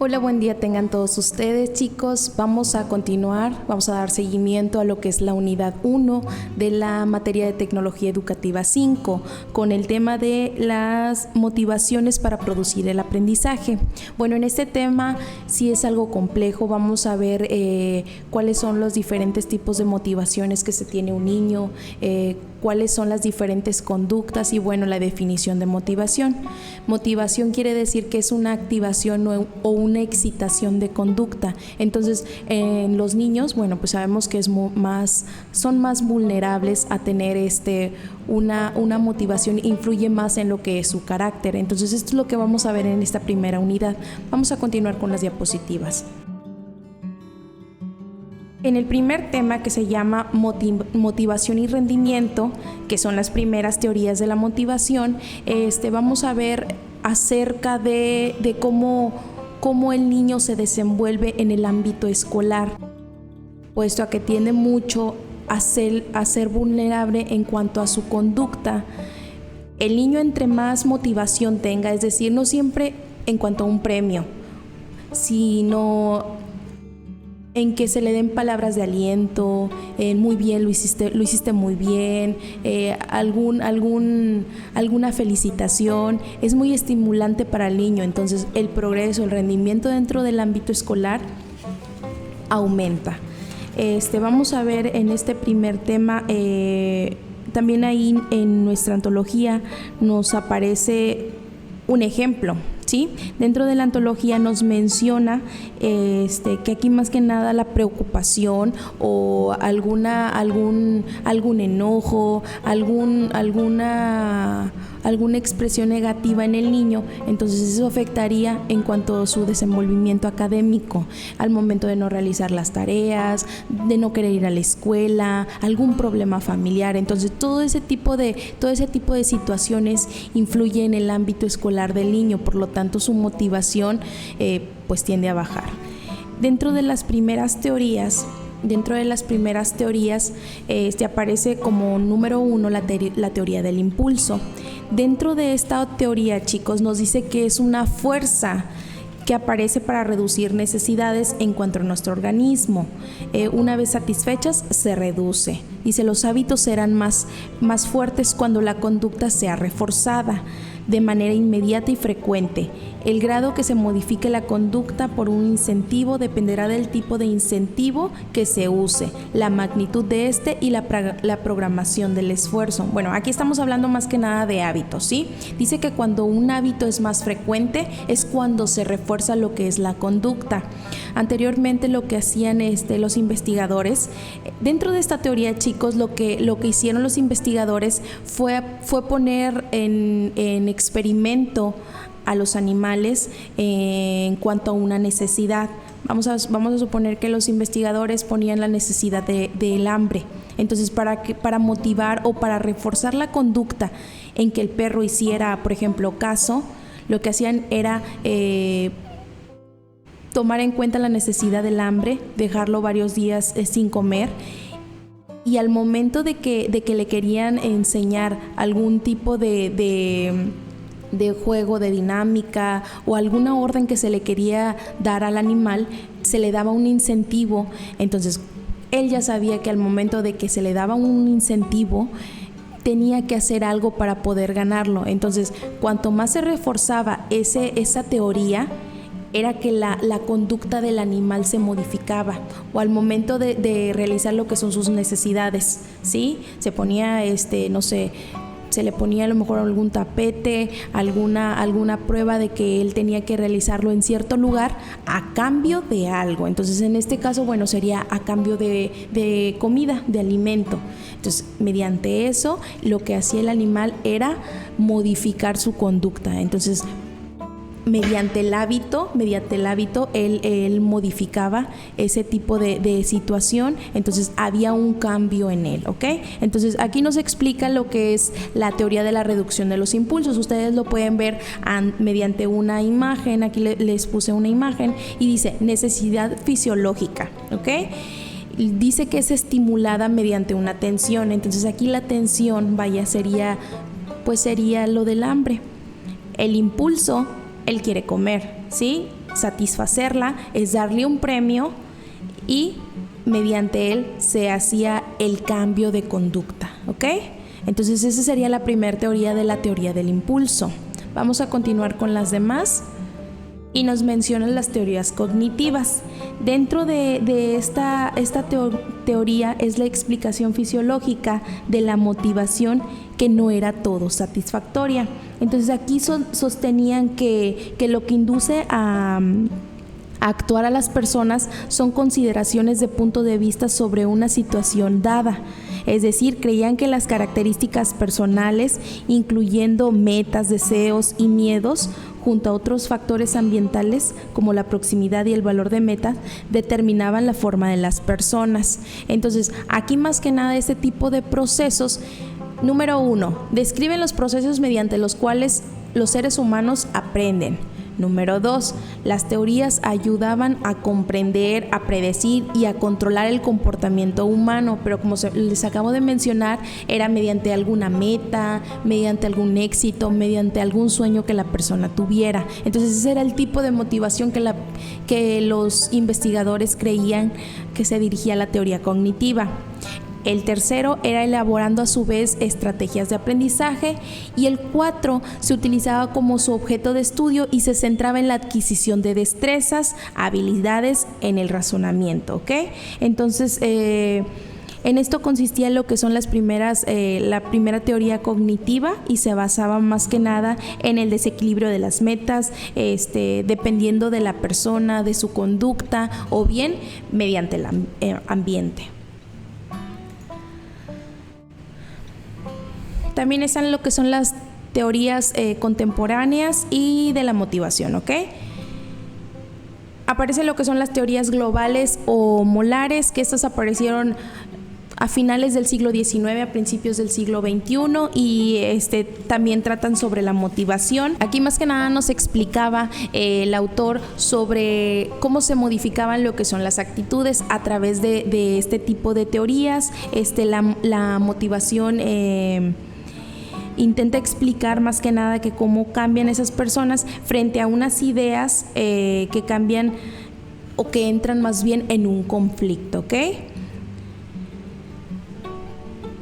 Hola, buen día tengan todos ustedes, chicos. Vamos a continuar, vamos a dar seguimiento a lo que es la unidad 1 de la materia de tecnología educativa 5 con el tema de las motivaciones para producir el aprendizaje. Bueno, en este tema sí es algo complejo. Vamos a ver cuáles son los diferentes tipos de motivaciones que se tiene un niño, cuáles son las diferentes conductas y bueno, la definición de motivación. Motivación quiere decir que es una activación o una excitación de conducta. Entonces, en los niños, bueno, pues sabemos que son más vulnerables a tener una motivación, influye más en lo que es su carácter. Entonces, esto es lo que vamos a ver en esta primera unidad. Vamos a continuar con las diapositivas. En el primer tema, que se llama motivación y rendimiento, que son las primeras teorías de la motivación, vamos a ver acerca de cómo el niño se desenvuelve en el ámbito escolar, puesto a que tiende mucho a ser vulnerable en cuanto a su conducta. El niño, entre más motivación tenga, es decir, no siempre en cuanto a un premio, sino en que se le den palabras de aliento, muy bien, lo hiciste muy bien, alguna felicitación, es muy estimulante para el niño. Entonces el progreso, el rendimiento dentro del ámbito escolar aumenta. Vamos a ver en este primer tema, también ahí en nuestra antología nos aparece un ejemplo. ¿Sí? Dentro de la antología nos menciona que aquí más que nada la preocupación o algún enojo, alguna expresión negativa en el niño, entonces eso afectaría en cuanto a su desenvolvimiento académico, al momento de no realizar las tareas, de no querer ir a la escuela, algún problema familiar. Entonces todo ese tipo de situaciones influye en el ámbito escolar del niño, por lo tanto su motivación pues tiende a bajar. Dentro de las primeras teorías aparece como número 1 la teoría del impulso. Dentro de esta teoría, chicos, nos dice que es una fuerza que aparece para reducir necesidades en cuanto a nuestro organismo. Una vez satisfechas, se reduce. Dice, los hábitos serán más fuertes cuando la conducta sea reforzada de manera inmediata y frecuente. El grado que se modifique la conducta por un incentivo dependerá del tipo de incentivo que se use, la magnitud de y la programación del esfuerzo. Bueno, aquí estamos hablando más que nada de hábitos, ¿sí? Dice que cuando un hábito es más frecuente es cuando se refuerza lo que es la conducta. Anteriormente lo que hacían los investigadores, dentro de esta teoría, chicos, lo que hicieron los investigadores fue poner en experimento a los animales en cuanto a una necesidad. Vamos a suponer que los investigadores ponían la necesidad del hambre. Entonces, para motivar o para reforzar la conducta en que el perro hiciera, por ejemplo, caso, lo que hacían era tomar en cuenta la necesidad del hambre, dejarlo varios días sin comer. Y al momento de que le querían enseñar algún tipo de juego, de dinámica o alguna orden que se le quería dar al animal, se le daba un incentivo. Entonces él ya sabía que al momento de que se le daba un incentivo tenía que hacer algo para poder ganarlo. Entonces, cuanto más se reforzaba esa teoría, era que la conducta del animal se modificaba, o al momento de realizar lo que son sus necesidades, ¿sí? Se ponía, no sé, se le ponía a lo mejor algún tapete, alguna prueba de que él tenía que realizarlo en cierto lugar a cambio de algo. Entonces, en este caso, bueno, sería a cambio de comida, de alimento. Entonces, mediante eso, lo que hacía el animal era modificar su conducta. Entonces, mediante el hábito, él modificaba ese tipo de situación. Entonces había un cambio en él, ¿ok? Entonces aquí nos explica lo que es la teoría de la reducción de los impulsos. Ustedes lo pueden ver mediante una imagen. Aquí les puse una imagen y dice necesidad fisiológica, ¿ok? Dice que es estimulada mediante una tensión. Entonces aquí la tensión, sería lo del hambre. El impulso, él quiere comer, ¿sí? satisfacerla, es darle un premio y mediante él se hacía el cambio de conducta, ¿ok? Entonces esa sería la primera teoría de la teoría del impulso. Vamos a continuar con las demás y nos mencionan las teorías cognitivas. Dentro de esta teoría es la explicación fisiológica de la motivación, que no era todo satisfactoria. Entonces aquí sostenían que lo que induce a actuar a las personas son consideraciones de punto de vista sobre una situación dada. Es decir, creían que las características personales, incluyendo metas, deseos y miedos, junto a otros factores ambientales como la proximidad y el valor de metas, determinaban la forma de las personas. Entonces, aquí más que nada este tipo de procesos, número 1, describen los procesos mediante los cuales los seres humanos aprenden. Número 2, las teorías ayudaban a comprender, a predecir y a controlar el comportamiento humano, pero como les acabo de mencionar, era mediante alguna meta, mediante algún éxito, mediante algún sueño que la persona tuviera. Entonces ese era el tipo de motivación que los investigadores creían que se dirigía a la teoría cognitiva. El tercero era elaborando a su vez estrategias de aprendizaje, y el 4 se utilizaba como su objeto de estudio y se centraba en la adquisición de destrezas, habilidades en el razonamiento, ¿ok? Entonces, en esto consistía lo que son la primera teoría cognitiva, y se basaba más que nada en el desequilibrio de las metas, dependiendo de la persona, de su conducta o bien mediante el ambiente. También están lo que son las teorías contemporáneas y de la motivación, ¿ok? Aparecen lo que son las teorías globales o molares, que estas aparecieron a finales del siglo XIX, a principios del siglo XXI, y también tratan sobre la motivación. Aquí más que nada nos explicaba el autor sobre cómo se modificaban lo que son las actitudes a través de este tipo de teorías. La motivación intenta explicar más que nada que cómo cambian esas personas frente a unas ideas que cambian o que entran más bien en un conflicto, ¿ok?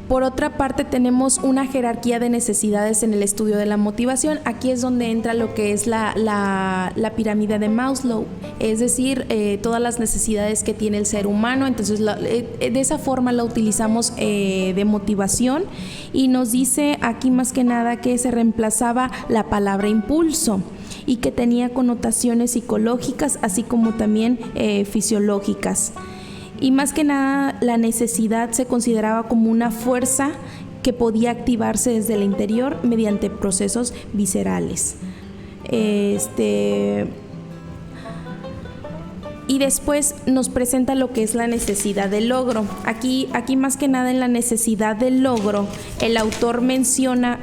Por otra parte, tenemos una jerarquía de necesidades en el estudio de la motivación. Aquí es donde entra lo que es la pirámide de Maslow, es decir, todas las necesidades que tiene el ser humano. Entonces, de esa forma la utilizamos de motivación, y nos dice aquí más que nada que se reemplazaba la palabra impulso y que tenía connotaciones psicológicas así como también fisiológicas. Y más que nada la necesidad se consideraba como una fuerza que podía activarse desde el interior mediante procesos viscerales. Y después nos presenta lo que es la necesidad de logro. Aquí más que nada en la necesidad del logro, el autor menciona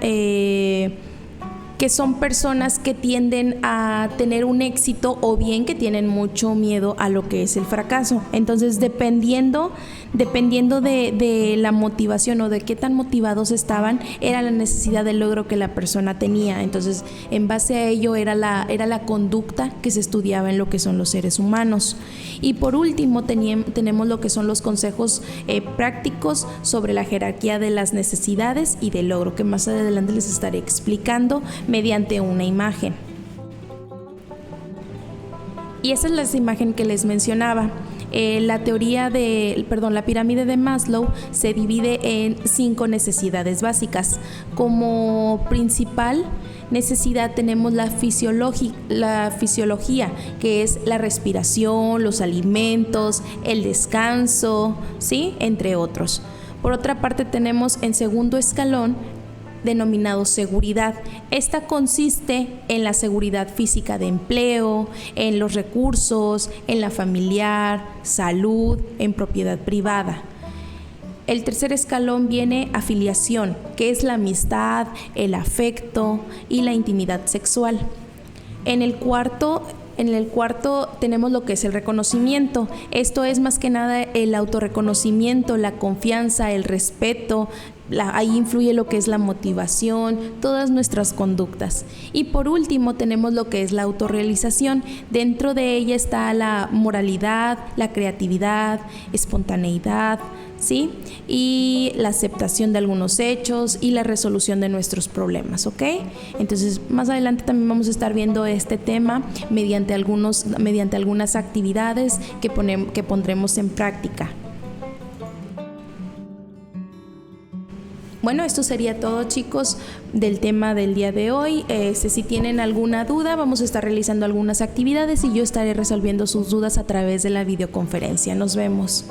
que son personas que tienden a tener un éxito o bien que tienen mucho miedo a lo que es el fracaso. Entonces, dependiendo de la motivación o de qué tan motivados estaban, era la necesidad de logro que la persona tenía. Entonces, en base a ello era la conducta que se estudiaba en lo que son los seres humanos. Y por último tenemos lo que son los consejos prácticos sobre la jerarquía de las necesidades y del logro, que más adelante les estaré explicando mediante una imagen. Y esa es la imagen que les mencionaba. La pirámide de Maslow se divide en 5 necesidades básicas. Como principal necesidad tenemos la fisiología, que es la respiración, los alimentos, el descanso, ¿sí? Entre otros. Por otra parte tenemos en segundo escalón denominado seguridad. Esta consiste en la seguridad física de empleo, en los recursos, en la familiar, salud, en propiedad privada. El tercer escalón viene afiliación, que es la amistad, el afecto y la intimidad sexual. En el cuarto tenemos lo que es el reconocimiento. Esto es más que nada el autorreconocimiento, la confianza, el respeto, ahí influye lo que es la motivación, todas nuestras conductas. Y por último tenemos lo que es la autorrealización. Dentro de ella está la moralidad, la creatividad, espontaneidad, ¿sí? Y la aceptación de algunos hechos y la resolución de nuestros problemas, ¿ok? Entonces, más adelante también vamos a estar viendo este tema mediante algunas actividades que pondremos en práctica. Bueno, esto sería todo, chicos, del tema del día de hoy. Si tienen alguna duda, vamos a estar realizando algunas actividades y yo estaré resolviendo sus dudas a través de la videoconferencia. Nos vemos.